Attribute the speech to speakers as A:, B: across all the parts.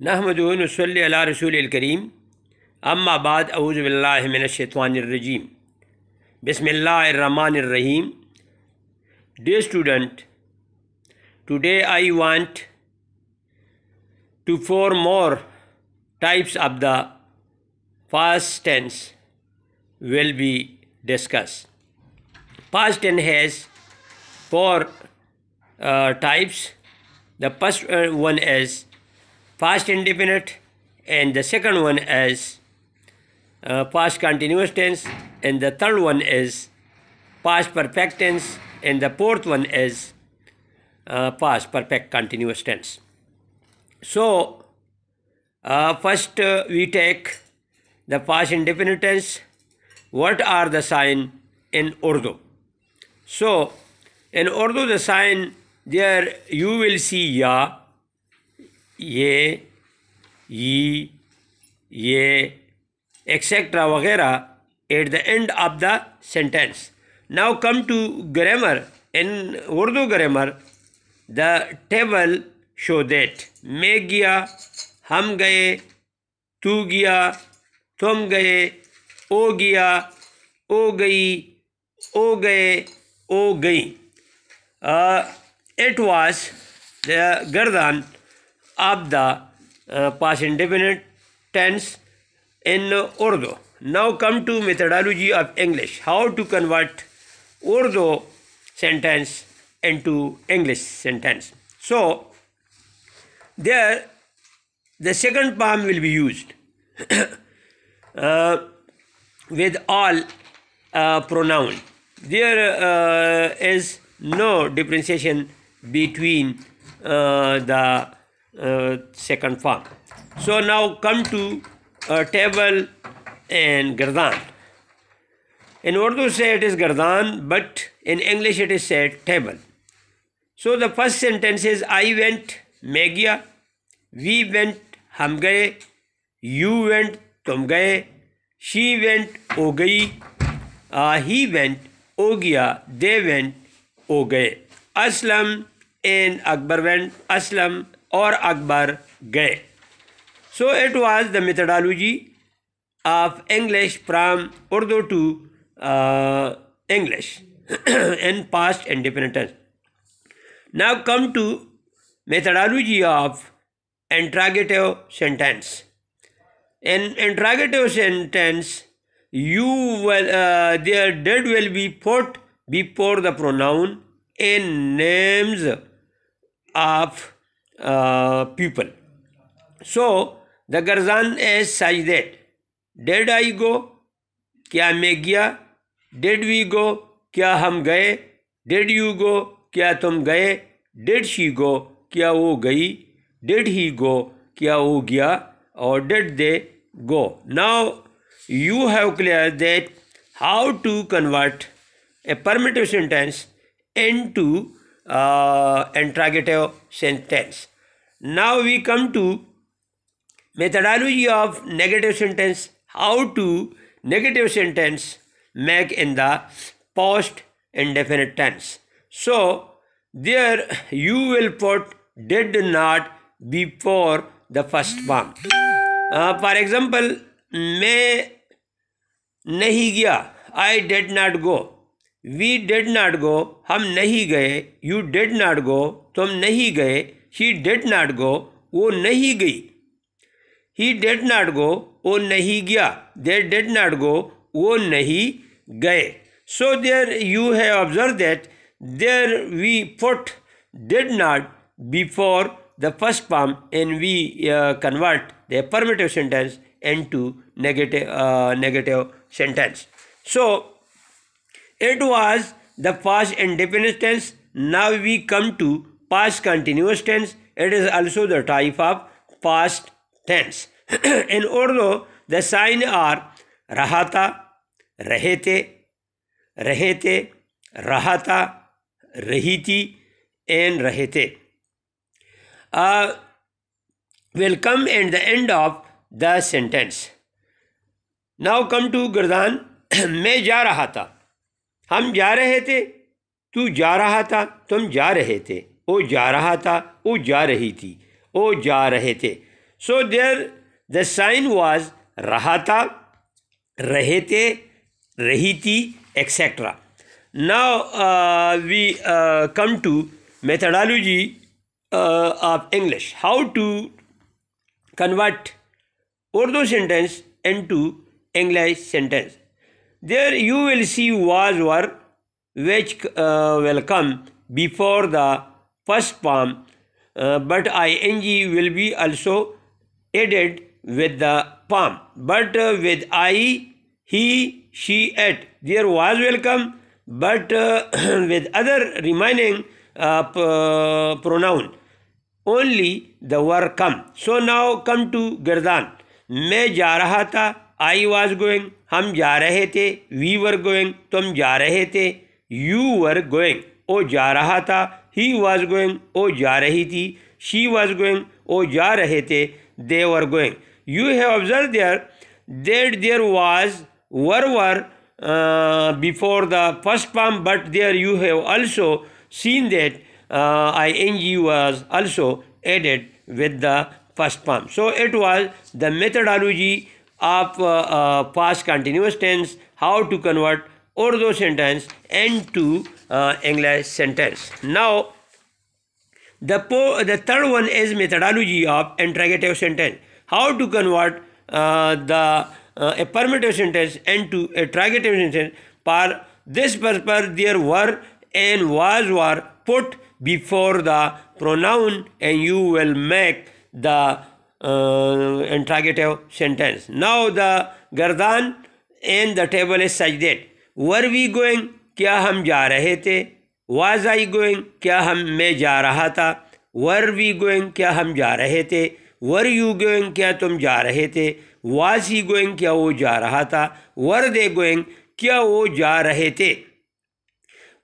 A: नहमदुहु व नसल्ली अला रसूलिल करीम अम्मा बाद अऊज़ु बिल्लाहि मिनश शैतानिर रजीम बिस्मिल्लाहिर रहमानिर रहीम। Dear student, today I want to four more types of the past tense will be discussed. Past tense has four types. The first one is past indefinite, and the second one is past continuous tense, and the third one is past perfect tense, and the fourth one is past perfect continuous tense. So first we take the past indefinite tense. What are the sign in Urdu? So in Urdu the sign there you will see ya, ye, ye, etc. वगैरह at the end of the sentence. Now come to grammar. In Urdu grammar, the table show that मैं गया, हम गए, तू गया, तुम गए, ओ गया, ओ गई, ओ गए, ओ गई. It was the gardan of the past indefinite tense in Urdu. Now come to methodology of English. How to convert Urdu sentence into English sentence. So there the second form will be used with all pronoun. There is no differentiation between the second form. So now come to table and gardan. In Urdu say it is gardan, but in English it is said table. So the first sentence is I went, मैं गया, we went, हम गए, you went, तुम गए, she went, वो गई, he went, वो गया, they went, वो गए. Aslam and Akbar went, Aslam or Akbar गए. So it was the methodology of English from Urdu to English in past indefinite tense. Now come to methodology of interrogative sentence. In interrogative sentence, you will their did will be put before the pronoun in names of people. So the garzan is such that did I go, क्या मैं गया, did we go, क्या हम गए, did you go, क्या तुम गए, did she go, क्या वो गई, did he go, क्या वो गया, or did they go. Now you have clear that how to convert a affirmative sentence into interrogative sentence. Now we come to methodology of negative sentence. How to negative sentence make in the past indefinite tense. So there you will put did not before the first form. For example, मैं नहीं गया, I did not go. We did not go, हम नहीं गए. You did not go, तुम नहीं गए. She did not go, वो नहीं गई. He did not go, वो नहीं गया. They did not go, वो नहीं गए. So there you have observed that there we put did not before the first form and we convert the affirmative sentence into negative sentence. So it was the past indefinite tense. Now we come to past continuous tense. It is also the type of past tense. In Urdu, the sign are rahata, rahete, rahete, rahata, rahiti, and rahete. Will come at the end of the sentence. Now come to gardan. मैं जा रहा था, हम जा रहे थे, तू जा रहा था, तुम जा रहे थे, वो जा रहा था, वो जा रही थी, वो जा रहे थे. So there the sign was rahata, rahete, rahiti, etc. Now we come to methodology of English. How to convert Urdu sentence into English sentence. There you will see was, were, which will come before the first form, but ing will be also added with the form. But with I, he, she, it, there was will come, but with other remaining pronoun only the word come. So now come to गर्दान. मैं जा रहा था, I was going. हम जा रहे थे, we were going. तुम जा रहे थे, you were going. वो जा रहा था, he was going. वो जा रही थी, she was going. वो जा रहे थे, they were going. You have observed there that there was were before the first form, but there you have also seen that ing was also added with the first form. So it was the methodology of past continuous tense, how to convert Urdu sentence into English sentence. Now the third one is methodology of interrogative sentence, how to convert the affirmative sentence into interrogative sentence. For this purpose there were and was were put before the pronoun and you will make the interrogative sentence. Now the गर्दान and the table is such that were we going, क्या हम जा रहे थे, was I going, क्या मैं जा रहा था, were we going, क्या हम जा रहे थे, were you going, क्या तुम जा रहे थे, was he going, क्या वो जा रहा था, were they going, क्या वो जा रहे थे,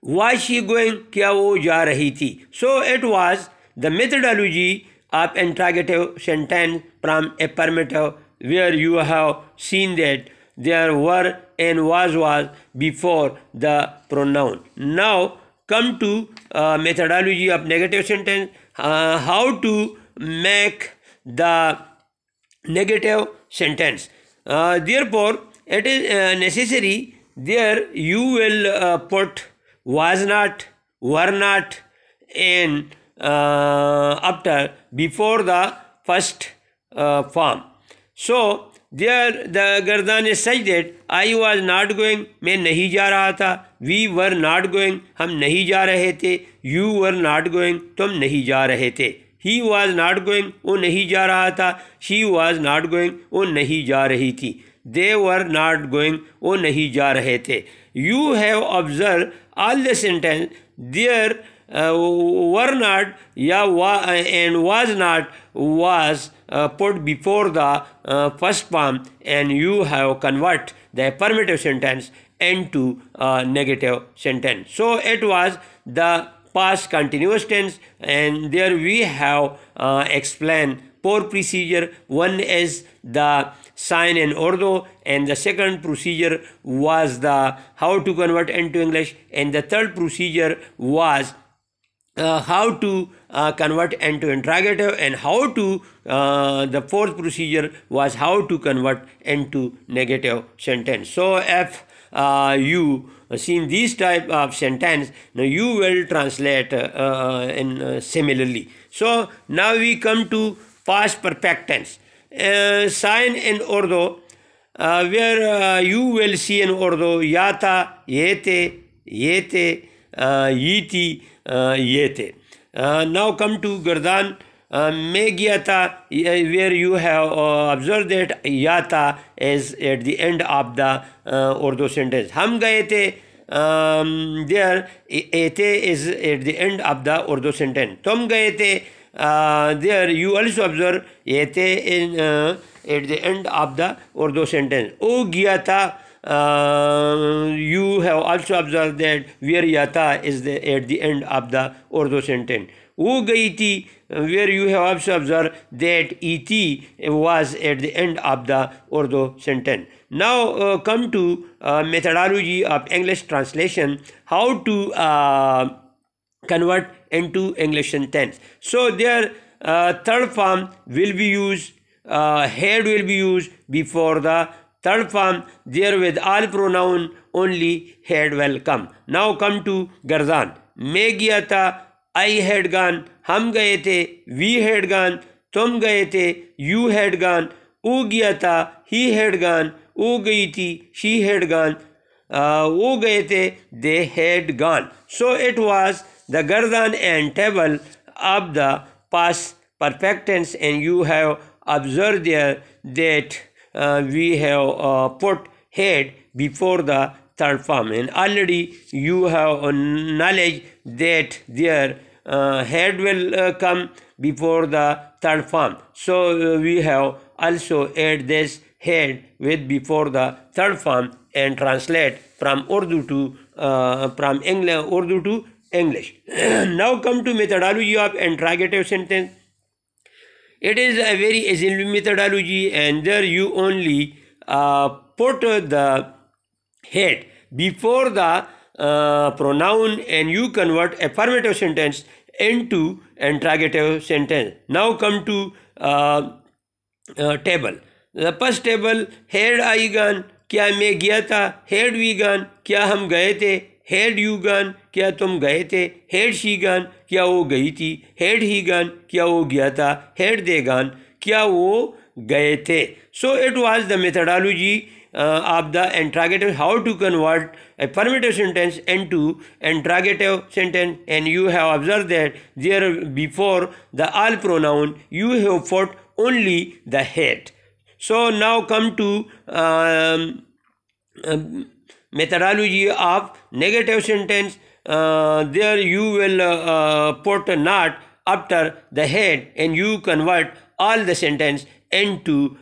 A: was she going, क्या वो जा रही थी. So it was the methodology of interrogative sentence from affirmative, where you have seen that there were and was before the pronoun. Now come to methodology of negative sentence, how to make the negative sentence. Therefore it is necessary there you will put was not, were not, and after before the first form. So there the गर्दान is such that I was not going, मैं नहीं जा रहा था, we were not going, हम नहीं जा रहे थे, you were not going, तुम नहीं जा रहे थे, he was not going, वो नहीं जा रहा था, she was not going, वो नहीं जा रही थी, they were not going, वो नहीं जा रहे थे. You have observed all the sentence there were not and was not was put before the first form and you have convert the affirmative sentence into negative sentence. So it was the past continuous tense, and there we have explained four procedure. One is the sign in Urdu, and the second procedure was the how to convert into English, and the third procedure was how to convert into interrogative, and how to the fourth procedure was how to convert into negative sentence. So if you seen these type of sentence, now you will translate in similarly. So now we come to past perfect tense. Sign in Urdu, where you will see in Urdu yata, yete, yete, yiti, yete. Now come to गर्दान. मैं गया था, where you have observed that yata is at the end of the Urdu sentence. हम गए थे, there ete is at the end of the Urdu sentence. तुम गए थे, there you also observe ete in at the end of the Urdu sentence. वो गया था, you have also observed that where yata is at the end of the Urdu sentence. वो गई थी, where you have also observed that et was at the end of the Urdu sentence. Now come to methodology of English translation, how to convert into English sentence. So their third form will be used had will be used before the third form. There with all pronoun only had will come. Now come to Gardan. मैं गया था, I had gone. हम गए थे, we had gone. तुम गए थे, you had gone. वो गया था, he had gone. वो गई थी, she had gone. वो गए थे, they had gone. So it was the Gardan and table of the past perfect tense, and you have observed there that we have put had before the third form, and already you have knowledge that there had will come before the third form. So we have also add this had with before the third form and translate from Urdu to Urdu to English. Now come to methodology of interrogative sentence. It is a very easy methodology, and there you only put the had before the pronoun, and you convert affirmative sentence into interrogative sentence. Now come to table. The first table, had I gone, क्या मैं गया था, had we gone, क्या हम गए थे, had you gone, क्या तुम गए थे, had she gone, क्या वो गई थी, had he gone, क्या वो गया था, had they gone, क्या वो गए थे. So it was the methodology of the interrogative, how to convert affirmative sentence into interrogative sentence, and you have observed that there before the all pronoun you have put only the had. So now come to methodology of negative sentence. There you will put not after the had, and you convert all the sentence into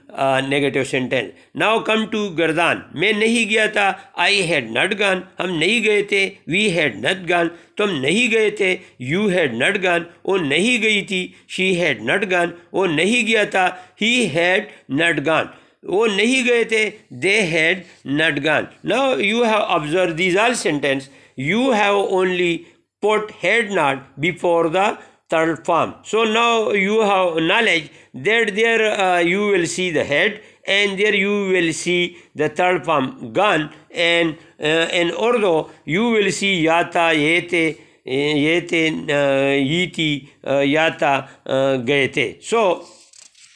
A: negative sentence. Now come to Gardan. मैं नहीं गया था, I had not gone. हम नहीं गए थे, we had not gone. तुम नहीं गए थे, you had not gone. वो नहीं गई थी, she had not gone. वो नहीं गया था, he had not gone. वो नहीं गए थे, they had not gone. Now you have observed these all sentences. You have only put had not before the third form. So now you have knowledge that there you will see the head, and there you will see the third form gone, and in Urdu you will see yata, yete, yiti, yata, gaete. So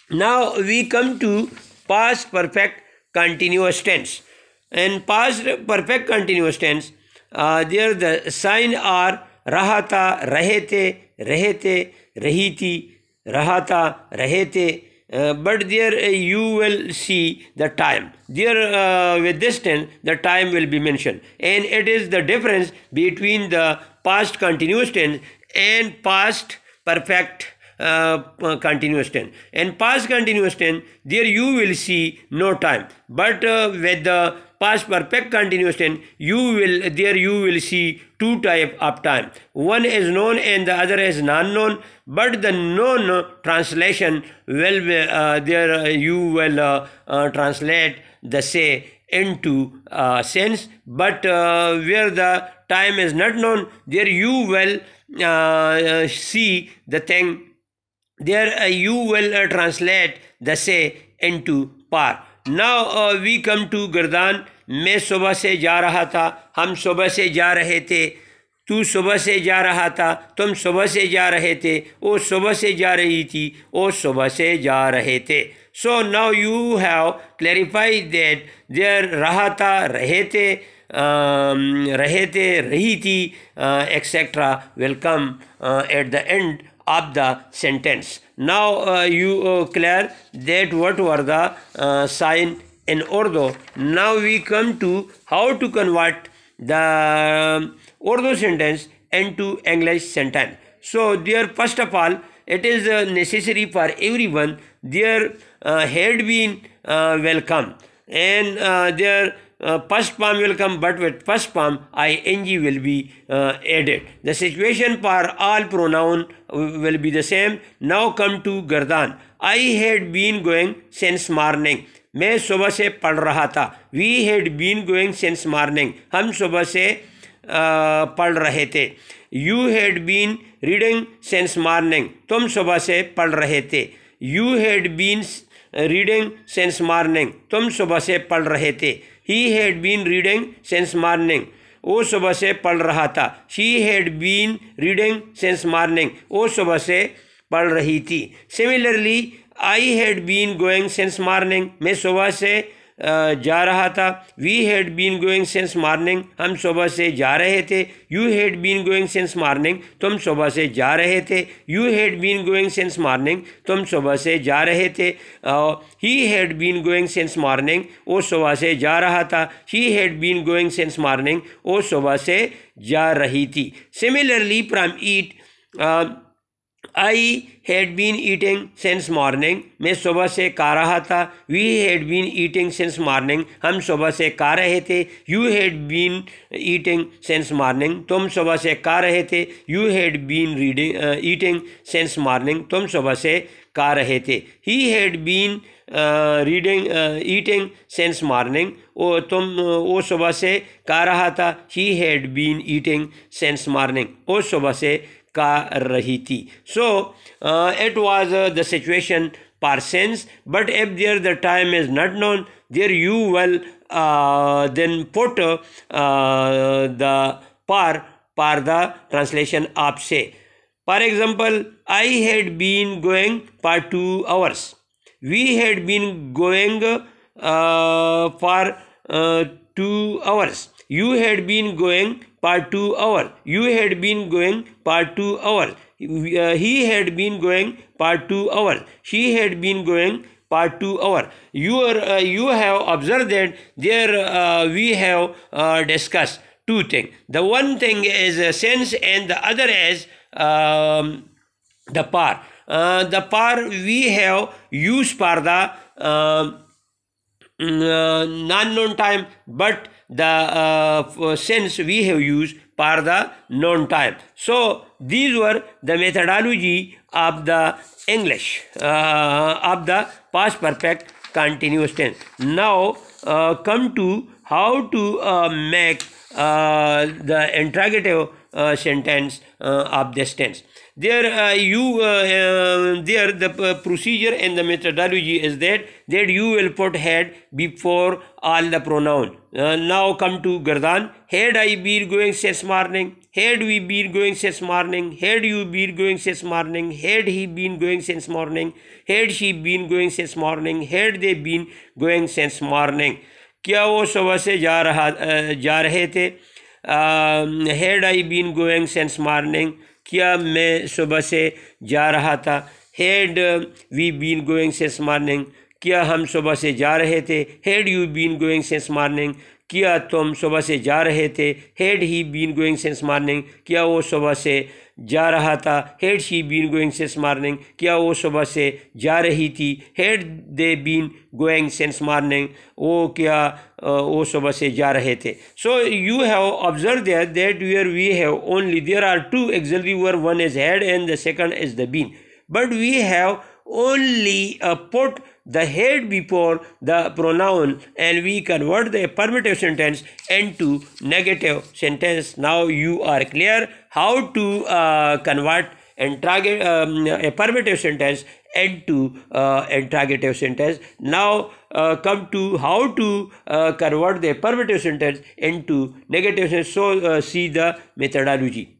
A: now we come to past perfect continuous tense. In past perfect continuous tense, there the sign are rahata, rahete, रहते, रही थी, रहा था, रहते, but there you will see the time. There with this tense the time will be mentioned, and it is the difference between the past continuous tense and past perfect continuous tense. And past continuous tense, there you will see no time, but with the past perfect continuous tense you will see two type of time. One is known and the other is non-known, but the known translation will be there you will translate the say into sense, but where the time is not known, there you will see the thing, there you will translate the say into par. Now we come to Gardan. मैं सुबह से जा रहा था, हम सुबह से जा रहे थे, तू सुबह से जा रहा था, तुम सुबह से जा रहे थे, वो सुबह से जा रही थी, वो सुबह से जा रहे थे. So now you have clarified that there रहा था, रहे थे, रही थी, etc. will come at the end of the sentence. Now you clear that what were the sign in Urdu. Now we come to how to convert the Urdu sentence into English sentence. So there first of all it is necessary for everyone there had been welcome, and there first form will come, but with first form ing will be added. The situation for all pronoun will be the same. Now come to Gardan. I had been going since morning. मैं सुबह से पढ़ रहा था. We had been going since morning. हम सुबह से पढ़ रहे थे. You had been reading since morning. तुम सुबह से पढ़ रहे थे. You had been reading since morning. तुम सुबह से पढ़ रहे थे. He had been reading since morning. वो सुबह से पढ़ रहा था. She had been reading since morning. वो सुबह से पढ़ रही थी. Similarly, I had been going since morning. मैं सुबह से जा रहा था. We had been going since morning. हम सुबह से जा रहे थे. You had been going since morning. तुम सुबह से जा रहे थे. You had been going since morning. तुम सुबह से जा रहे थे. He had been going since morning. वो सुबह से जा रहा था. She had been going since morning. वो सुबह से जा रही थी. Similarly, from eat, I had been eating since morning. मैं सुबह से खा रहा था. We had been eating since morning. हम सुबह से खा रहे थे. You had been eating since morning. तुम सुबह से खा रहे थे. You had been eating since morning. तुम सुबह से खा रहे थे. He had been eating since morning. वो सुबह से खा रहा था. He had been eating since morning. वो सुबह से का रही थी. So it was the situation per sense, but if there the time is not known, there you will then put the par the translation of say. For example, I had been going for 2 hours. We had been going for 2 hours. You had been going for 2 hours. You had been going for 2 hours. He had been going for 2 hours. She had been going for 2 hours. You have observed that there we have discussed two things. The one thing is sense and the other is the par. The par we have used for the non-known time, but the sense we have used for the known time. So these were the methodology of the English of the past perfect continuous tense. Now come to how to make the interrogative sentence of this tense. There the procedure and the methodology is that you will put had before all the pronoun. Now come to Gardan. Had I been going since morning? Had we been going since morning? Had you been going since morning? Had he been going since morning? Had she been going since morning? Had they been going since morning? क्या वो सुबह से जा रहे थे? Had I been going since morning? क्या मैं सुबह से जा रहा था? Had we been going since morning? क्या हम सुबह से जा रहे थे? Had you been going since morning? क्या तुम सुबह से जा रहे थे? Had he been going since morning? क्या वो सुबह से जा रहा था? Had she been going since morning? क्या वो सुबह से जा रही थी? Had they been going since morning? वो सुबह से जा रहे थे. So you have observed there that where we have only there are two auxiliary verbs, one is had and the second is the been, but we have only put the head before the pronoun and we convert the affirmative sentence into negative sentence. Now you are clear how to convert affirmative sentence into interrogative sentence. Now come to how to convert the affirmative sentence into negative sentence. So see the methodology.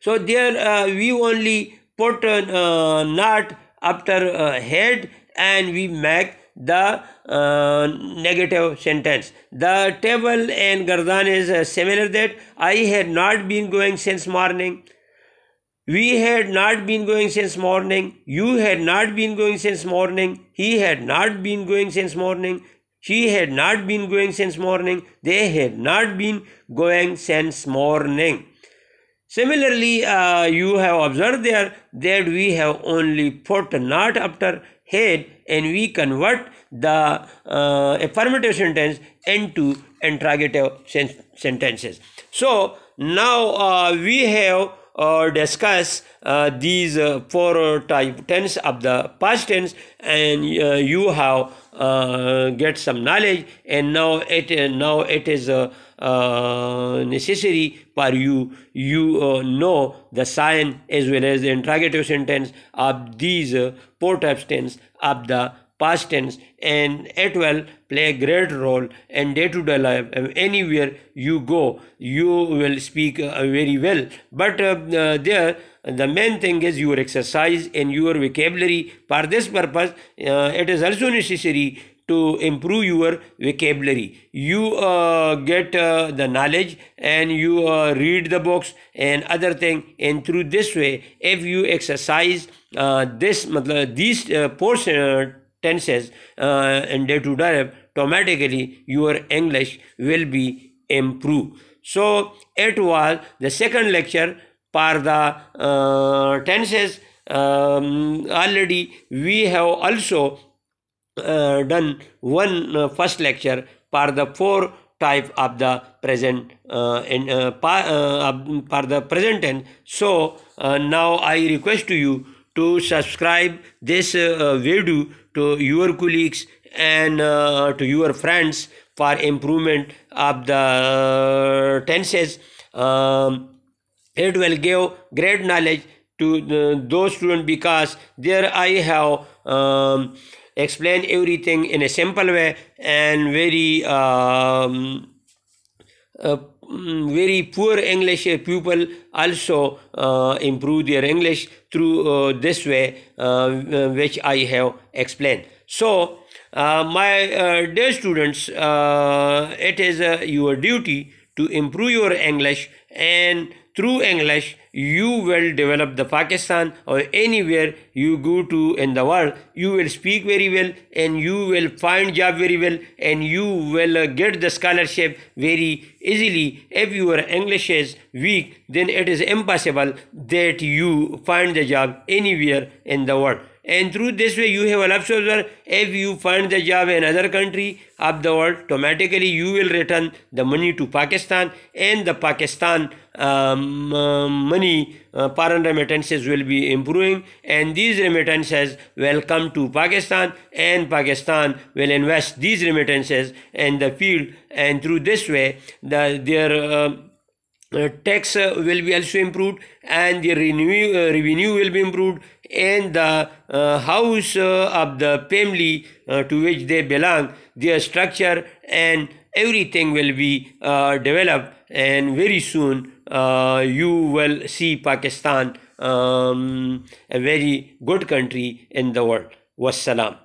A: So there we only put not after head and we make the negative sentence. The table and Gardan is similar that I had not been going since morning. We had not been going since morning. You had not been going since morning. He had not been going since morning. She had not been going since morning. They had not been going since morning. Similarly, you have observed there that we have only put not after head and we convert the affirmative sentence into interrogative sentences. So now we have discussed these four type tense of the past tense, and you have get some knowledge, and now it is necessary for you know the sign as well as the interrogative sentence of these four types tense of the past tense, and it will play a great role in day-to-day life. Anywhere you go, you will speak very well. But there, the main thing is your exercise and your vocabulary. For this purpose, it is also necessary to improve your vocabulary. You get the knowledge, and you read the books and other thing, and through this way, if you exercise these tenses in day-to-day life, automatically your English will be improved. So it was the second lecture for the tenses. Already we have also done one first lecture for the four type of the present for the present tense. So now I request to you to subscribe this video to your colleagues and to your friends for improvement of the tenses. It will give great knowledge to those students, because there I have explain everything in a simple way, and very poor English people also improve their English through this way, which I have explained. So my dear students, it is your duty to improve your English, and through English you will develop the Pakistan, or anywhere you go to in the world, you will speak very well, and you will find job very well, and you will get the scholarship very easily. If your English is weak, then it is impossible that you find the job anywhere in the world. And through this way, you have a lot of, if you find the job in another country of the world, automatically you will return the money to Pakistan, and the Pakistan money, foreign remittances will be improving, and these remittances will come to Pakistan, and Pakistan will invest these remittances in the field, and through this way, their tax will be also improved, and the revenue will be improved, and the house of the family to which they belong, their structure and everything will be developed, and very soon you will see Pakistan a very good country in the world. Wassalam.